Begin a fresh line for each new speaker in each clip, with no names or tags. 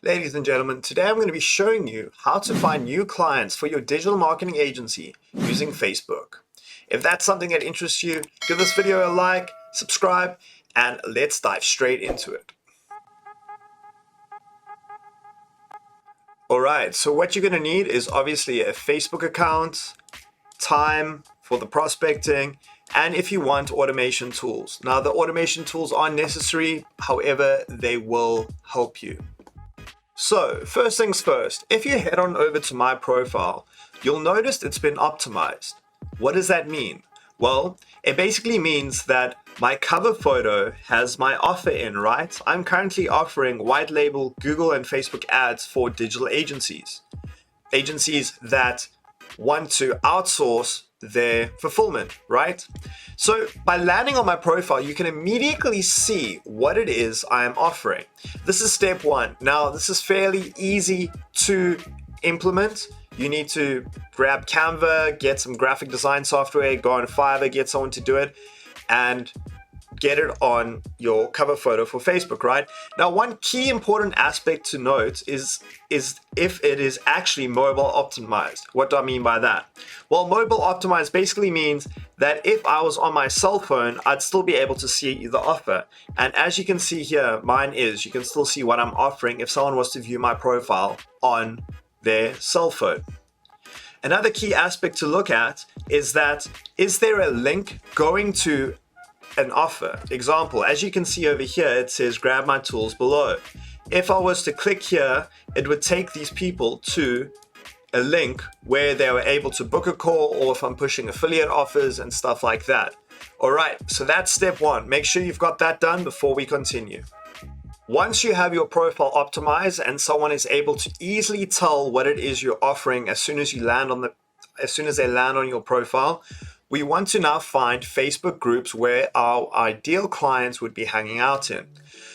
Ladies and gentlemen, today I'm going to be showing you how to find new clients for your digital marketing agency using Facebook. If that's something that interests you, give this video a like, subscribe, and let's dive straight into it. Alright, so what you're going to need is obviously a Facebook account, time for the prospecting, and if you want automation tools. Now the automation tools aren't necessary, however, they will help you. So first things first, if you head on over to my profile, you'll notice it's been optimized. What does that mean? Well, it basically means that my cover photo has my offer in, right? I'm currently offering white label Google and Facebook ads for digital agencies. Agencies that want to outsource their fulfillment, right? So by landing on my profile, you can immediately see what it is I am offering. This is step one. Now, this is fairly easy to implement. You need to grab Canva, get some graphic design software, go on Fiverr, get someone to do it, and get it on your cover photo for Facebook, right? Now, one key important aspect to note is if it is actually mobile optimized. What do I mean by that? Well, mobile optimized basically means that if I was on my cell phone, I'd still be able to see the offer. And as you can see here, you can still see what I'm offering if someone was to view my profile on their cell phone. Another key aspect to look at is that, is there a link going to an offer? Example, as you can see over here, it says grab my tools below. If I was to click here, it would take these people to a link where they were able to book a call, or if I'm pushing affiliate offers and stuff like that. All right, so that's step one. Make sure you've got that done before we continue. Once you have your profile optimized and someone is able to easily tell what it is you're offering as soon as they land on your profile, we want to now find Facebook groups where our ideal clients would be hanging out in.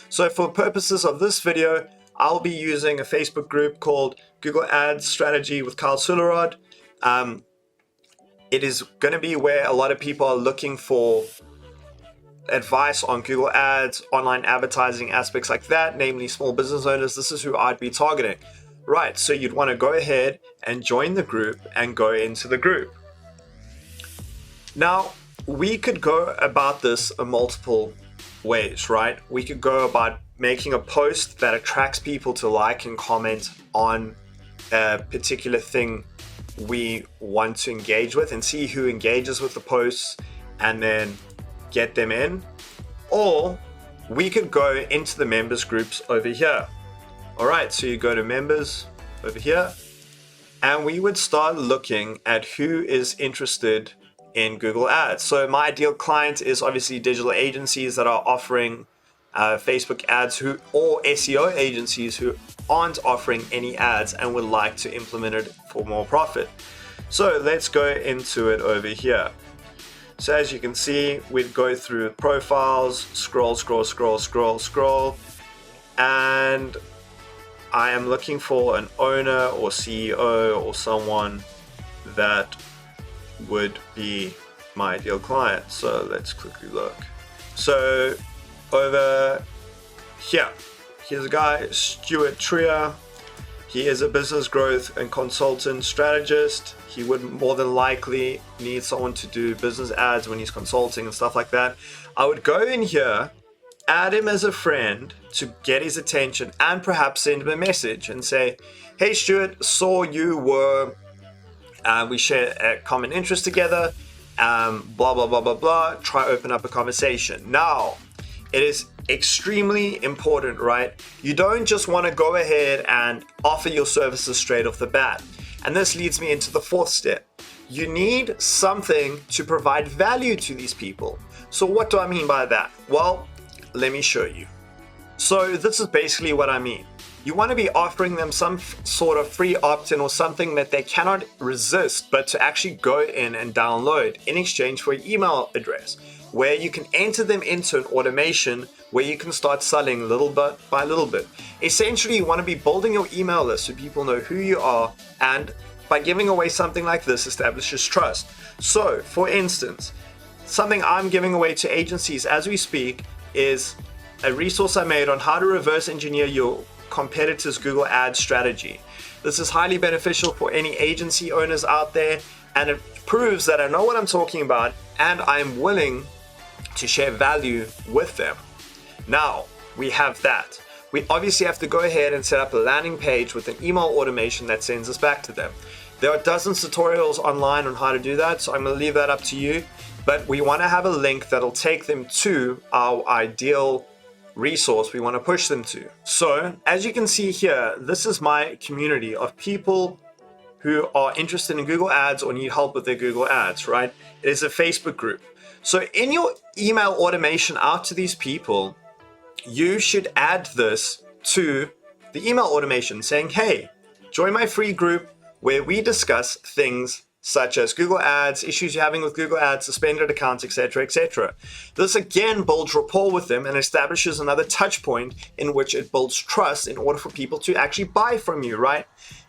So for purposes of this video, I'll be using a Facebook group called Google Ads Strategy with Kyle Sularod. It is going to be where a lot of people are looking for advice on Google Ads, online advertising, aspects like that, namely small business owners. This is who I'd be targeting. Right, so you'd want to go ahead and join the group and go into the group. Now, we could go about this in multiple ways, right? We could go about making a post that attracts people to like and comment on a particular thing we want to engage with and see who engages with the posts and then get them in. Or we could go into the members groups over here. All right, so you go to members over here and we would start looking at who is interested in Google Ads. So my ideal client is obviously digital agencies that are offering Facebook ads or SEO agencies who aren't offering any ads and would like to implement it for more profit. So let's go into it over here. So as you can see, we'd go through profiles, scroll, and I am looking for an owner or CEO or someone that would be my ideal client. So let's quickly look. So over here, here's a guy, Stuart Trier. He is a business growth and consultant strategist. He would more than likely need someone to do business ads when he's consulting and stuff like that. I would go in here, add him as a friend to get his attention, and perhaps send him a message and say, hey Stuart, saw you were we share a common interest together, blah, blah, blah, blah, blah. Try open up a conversation. Now, it is extremely important, right? You don't just want to go ahead and offer your services straight off the bat. And this leads me into the fourth step. You need something to provide value to these people. So what do I mean by that? Well, let me show you. So this is basically what I mean. You want to be offering them some sort of free opt-in or something that they cannot resist, but to actually go in and download in exchange for an email address, where you can enter them into an automation where you can start selling little bit by little bit. Essentially, you want to be building your email list so people know who you are, and by giving away something like this establishes trust. So, for instance, something I'm giving away to agencies as we speak is a resource I made on how to reverse engineer your competitors' Google Ads strategy. This is highly beneficial for any agency owners out there, and it proves that I know what I'm talking about and I'm willing to share value with them. Now we have that. We obviously have to go ahead and set up a landing page with an email automation that sends us back to them. There are dozens of tutorials online on how to do that, so I'm going to leave that up to you. But we want to have a link that'll take them to our ideal resource we want to push them to. So as you can see here, this is my community of people who are interested in Google Ads or need help with their Google Ads, right? It is a Facebook group. So in your email automation out to these people, you should add this to the email automation saying, hey, join my free group where we discuss things such as Google Ads, issues you're having with Google Ads, suspended accounts, etc., etc. This again builds rapport with them and establishes another touch point in which it builds trust in order for people to actually buy from you, right?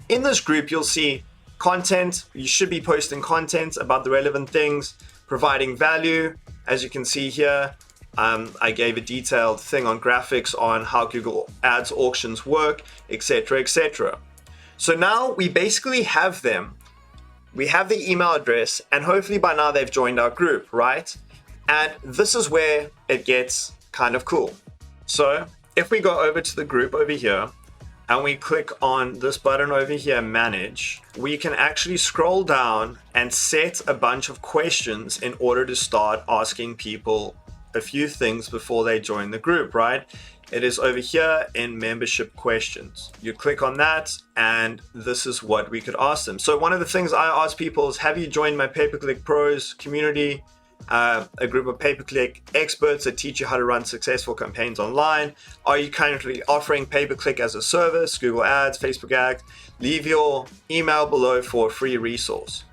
In this group, you'll see content. You should be posting content about the relevant things, providing value. As you can see here, I gave a detailed thing on graphics on how Google Ads auctions work, etc., etc. So now we basically have them. We have the email address, and hopefully by now they've joined our group, right? And this is where it gets kind of cool. So if we go over to the group over here and we click on this button over here, manage, we can actually scroll down and set a bunch of questions in order to start asking people a few things before they join the group, right? It is over here in membership questions. You click on that and this is what we could ask them. So one of the things I ask people is, have you joined my pay-per-click pros community? A group of pay-per-click experts that teach you how to run successful campaigns online. Are you currently offering pay-per-click as a service, Google Ads, Facebook Ads? Leave your email below for a free resource.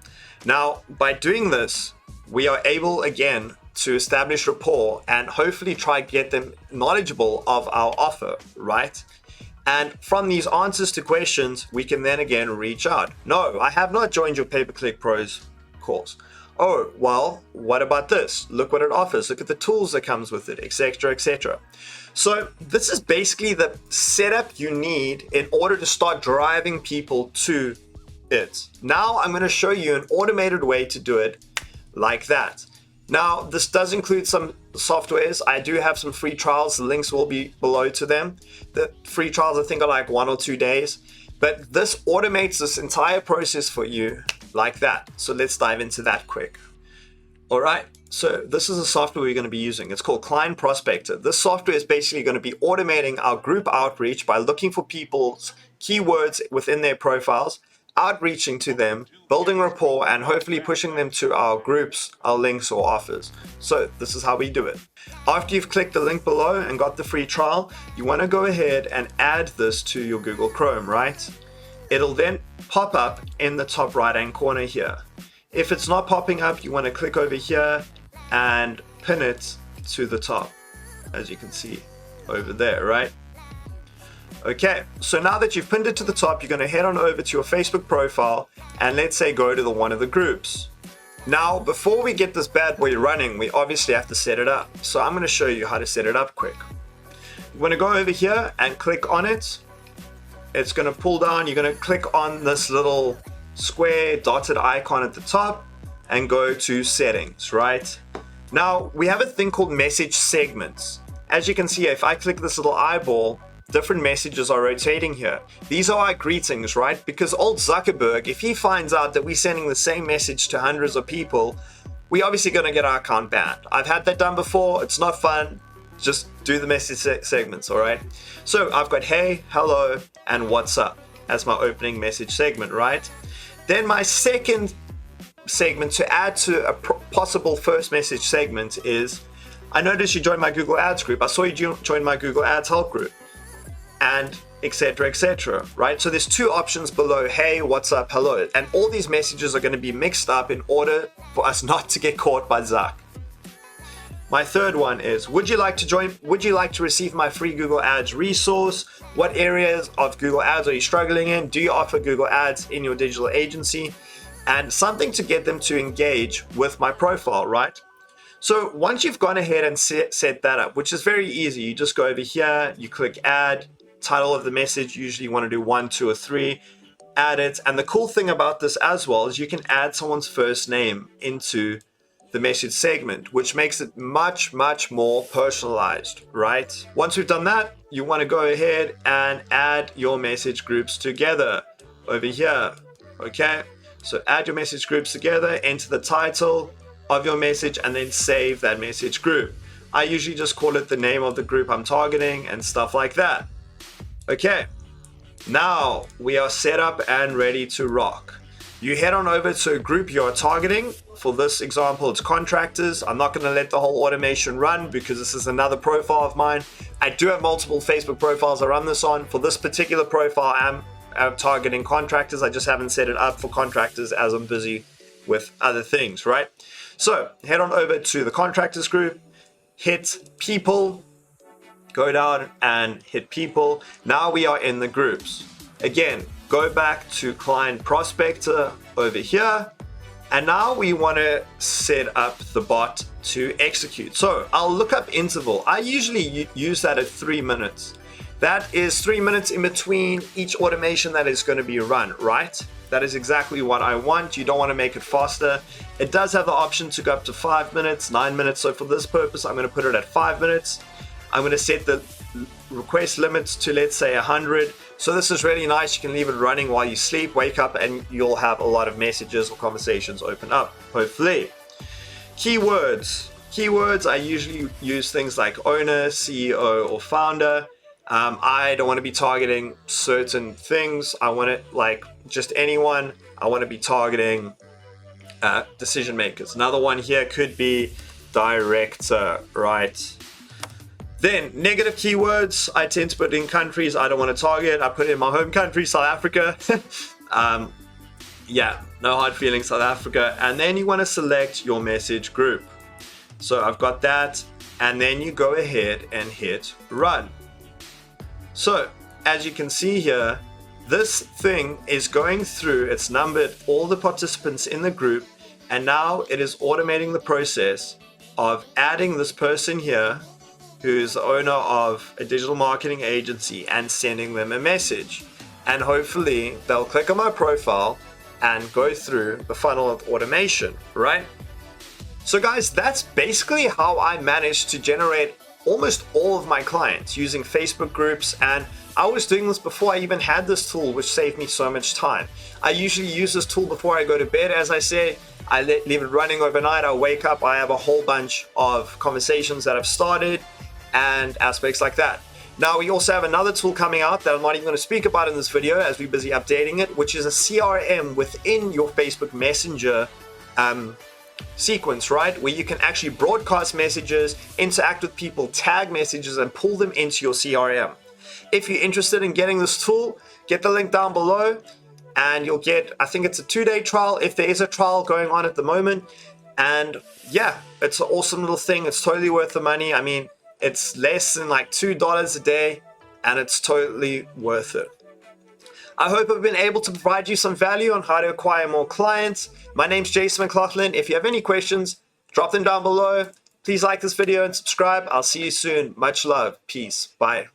Now, by doing this, we are able again to establish rapport and hopefully try to get them knowledgeable of our offer, right? And from these answers to questions, we can then again reach out. No, I have not joined your pay-per-click pros course. Oh, well, what about this? Look what it offers. Look at the tools that comes with it, etc., etc. So this is basically the setup you need in order to start driving people to it. Now I'm going to show you an automated way to do it like that. Now, this does include some softwares. I do have some free trials. The links will be below to them. The free trials, I think, are like 1 or 2 days. But this automates this entire process for you like that. So let's dive into that quick. All right. So this is the software we're going to be using. It's called Client Prospector. This software is basically going to be automating our group outreach by looking for people's keywords within their profiles, outreaching to them, building rapport, and hopefully pushing them to our groups, our links or offers. So this is how we do it. After you've clicked the link below and got the free trial, you want to go ahead and add this to your Google Chrome, right? It'll then pop up in the top right hand corner here. If it's not popping up, you want to click over here and pin it to the top, as you can see over there, right? Okay, so now that you've pinned it to the top, you're going to head on over to your Facebook profile and let's say go to one of the groups. Now, before we get this bad boy running, we obviously have to set it up. So I'm going to show you how to set it up quick. You want to go over here and click on it. It's going to pull down. You're going to click on this little square dotted icon at the top and go to settings, right? Now, we have a thing called message segments. As you can see, if I click this little eyeball, different messages are rotating here. These are our greetings, right? Because old Zuckerberg, if he finds out that we're sending the same message to hundreds of people, we're obviously going to get our account banned. I've had that done before. It's not fun. Just do the message segments, all right? So I've got hey, hello, and what's up as my opening message segment, right? Then my second segment to add to a possible first message segment is, I noticed you joined my Google Ads group. I saw you join my Google Ads help group, and etc., etc., right? So there's two options below, hey, what's up, hello, and all these messages are going to be mixed up in order for us not to get caught by Zuck. My third one is, would you like to receive my free Google Ads resource? What areas of Google Ads are you struggling in? Do you offer Google Ads in your digital agency? And something to get them to engage with my profile, right? So once you've gone ahead and set that up, which is very easy, you just go over here, you click add, title of the message, usually you want to do 1, 2, or 3. Add it. And the cool thing about this as well is you can add someone's first name into the message segment, which makes it much, much more personalized, right? Once we've done that, you want to go ahead and add your message groups together over here. Okay, so add your message groups together, enter the title of your message, and then save that message group. I usually just call it the name of the group I'm targeting and stuff like that. Okay, now we are set up and ready to rock. You head on over to a group you're targeting. For this example, it's contractors. I'm not going to let the whole automation run because this is another profile of mine. I do have multiple Facebook profiles I run this on. For this particular profile, I'm targeting contractors. I just haven't set it up for contractors as I'm busy with other things, right? So head on over to the contractors group, hit people, go down and hit people. Now we are in the groups. Again, go back to client prospector over here. And now we want to set up the bot to execute. So I'll look up interval. I usually use that at 3 minutes. That is 3 minutes in between each automation that is going to be run, right? That is exactly what I want. You don't want to make it faster. It does have the option to go up to 5 minutes, 9 minutes. So for this purpose, I'm going to put it at 5 minutes. I'm going to set the request limits to, let's say, 100. So this is really nice. You can leave it running while you sleep, wake up, and you'll have a lot of messages or conversations open up, hopefully. Keywords. Keywords, I usually use things like owner, CEO, or founder. I don't want to be targeting certain things. I want it like just anyone. I want to be targeting decision makers. Another one here could be director, right? Then negative keywords, I tend to put in countries I don't want to target. I put in my home country, South Africa. Yeah, no hard feelings, South Africa. And then you want to select your message group. So I've got that. And then you go ahead and hit run. So as you can see here, this thing is going through, it's numbered all the participants in the group. And now it is automating the process of adding this person here, who's the owner of a digital marketing agency, and sending them a message. And hopefully they'll click on my profile and go through the funnel of automation, right? So guys, that's basically how I managed to generate almost all of my clients using Facebook groups. And I was doing this before I even had this tool, which saved me so much time. I usually use this tool before I go to bed. As I say, I leave it running overnight. I wake up, I have a whole bunch of conversations that I've started and aspects like that. Now we also have another tool coming out that I'm not even going to speak about in this video as we're busy updating it, which is a CRM within your Facebook Messenger sequence, right? Where you can actually broadcast messages, interact with people, tag messages, and pull them into your CRM. If you're interested in getting this tool, get the link down below and you'll get, I think it's a 2-day trial if there is a trial going on at the moment. And yeah, it's an awesome little thing. It's totally worth the money. I mean, it's less than like $2 a day and it's totally worth it. I hope I've been able to provide you some value on how to acquire more clients. My name's Jason McLaughlin. If you have any questions, drop them down below. Please like this video and subscribe. I'll see you soon. Much love. Peace. Bye.